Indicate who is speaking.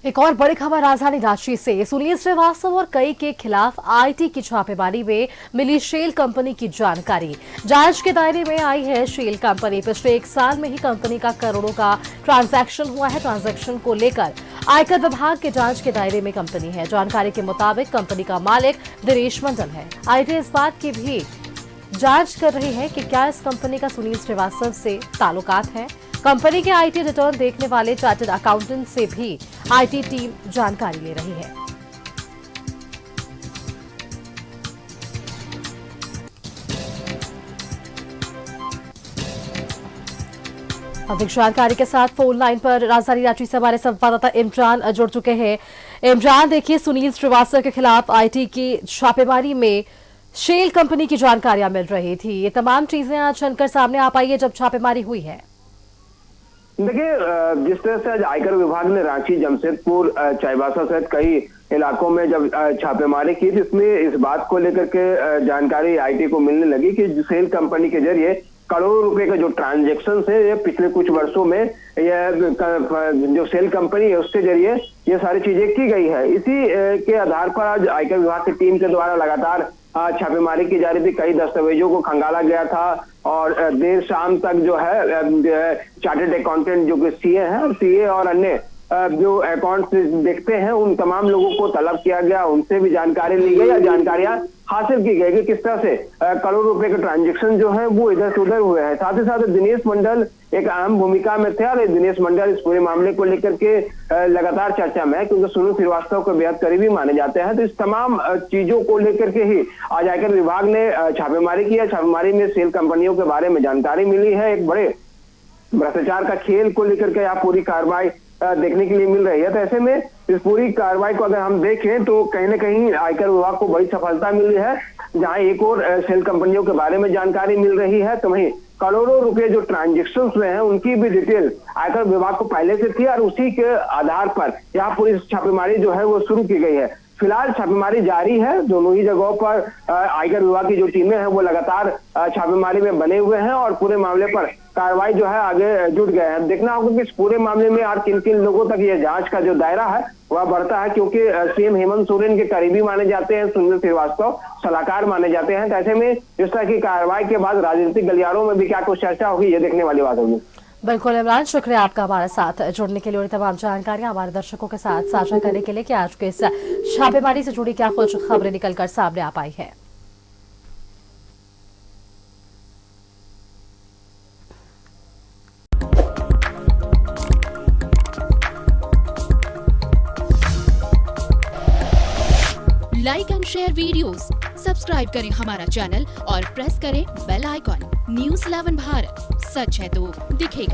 Speaker 1: एक और बड़ी खबर राजधानी रांची से। सुनील श्रीवास्तव और कई के खिलाफ आईटी की छापेमारी में मिली शेल कंपनी की जानकारी। जांच के दायरे में आई है शेल कंपनी। पिछले 1 साल में ही कंपनी का करोड़ों का ट्रांजैक्शन हुआ है। ट्रांजैक्शन को लेकर आयकर विभाग के जांच के दायरे में कंपनी है। जानकारी के मुताबिक कंपनी का मालिक दिनेश मंडल है। आईटी इस बात की भी जांच कर रही है कि क्या इस कंपनी का सुनील श्रीवास्तव से ताल्लुकात है। कंपनी के आईटी रिटर्न देखने वाले चार्टर्ड अकाउंटेंट से भी आईटी टीम जानकारी ले रही है। अधिक जानकारी के साथ फोन लाइन पर राजधानी रांची से हमारे संवाददाता इमरान जुड़ चुके हैं। इमरान, देखिए, सुनील श्रीवास्तव के खिलाफ आईटी की छापेमारी में शेल कंपनी की जानकारियां मिल रही थी। ये तमाम चीजें आज बनकर सामने आ पाई है जब छापेमारी हुई है।
Speaker 2: देखिए, जिस तरह से आज आयकर विभाग ने रांची, जमशेदपुर, चाईबासा सहित कई इलाकों में जब छापेमारी की, जिसमें इस बात को लेकर के जानकारी आईटी को मिलने लगी कि सेल कंपनी के जरिए करोड़ों रुपए का जो ट्रांजैक्शन है, ये पिछले कुछ वर्षों में यह जो सेल कंपनी है उसके जरिए ये सारी चीजें की गई है। इसी के आधार पर आज आयकर विभाग की टीम के द्वारा लगातार छापेमारी की जा रही थी। कई दस्तावेजों को खंगाला गया था और देर शाम तक जो है चार्टर्ड अकाउंटेंट जो सीए हैं, सीए और अन्य जो अकाउंट्स देखते हैं, उन तमाम लोगों को तलब किया गया। उनसे भी जानकारी ली गई या जानकारियां हासिल की गई कि किस तरह से करोड़ रुपए के ट्रांजैक्शन जो है वो इधर से उधर हुए हैं। साथ ही साथ दिनेश मंडल एक अहम भूमिका में थे और दिनेश मंडल इस पूरे मामले को लेकर के लगातार चर्चा में है, क्योंकि सुनील श्रीवास्तव को बेहद करीबी माने जाते हैं। तो इस तमाम चीजों को लेकर के ही आज आयकर विभाग ने छापेमारी की है। छापेमारी में सेल कंपनियों के बारे में जानकारी मिली है। एक बड़े भ्रष्टाचार का खेल को लेकर के यहाँ पूरी कार्रवाई देखने के लिए मिल रही है। तो ऐसे में इस पूरी कार्रवाई को अगर हम देखें तो कहीं ना कहीं आयकर विभाग को बड़ी सफलता मिली है, जहां एक और सेल कंपनियों के बारे में जानकारी मिल रही है, तो वहीं करोड़ों रुपए जो ट्रांजैक्शन हुए हैं उनकी भी डिटेल आयकर विभाग को पहले से थी और उसी के आधार पर यहाँ पूरी छापेमारी जो है वो शुरू की गई है। फिलहाल छापेमारी जारी है। दोनों ही जगहों पर आयकर विभाग की जो टीमें हैं वो लगातार छापेमारी में बने हुए हैं और पूरे मामले पर कार्रवाई जो है आगे जुट गए हैं। देखना होगा कि इस पूरे मामले में और किन किन लोगों तक ये जांच का जो दायरा है वह बढ़ता है, क्योंकि सीएम हेमंत सोरेन के करीबी माने जाते हैं सुनील श्रीवास्तव, सलाहकार माने जाते हैं। तो ऐसे में इस तरह की कार्रवाई के बाद राजनीतिक गलियारों में भी क्या कुछ चर्चा होगी, ये देखने वाली बात होगी।
Speaker 1: बिल्कुल इमरान, शुक्रिया आपका हमारे साथ जुड़ने के लिए और तमाम जानकारियां हमारे दर्शकों के साथ साझा करने के लिए कि आज के इस छापेमारी से जुड़ी क्या कुछ खबरें निकलकर सामने आ पाई है।
Speaker 3: Like and share videos, subscribe करें हमारा चैनल और प्रेस करें बेल आइकॉन। न्यूज़ 11 भारत, सच है तो दिखेगा।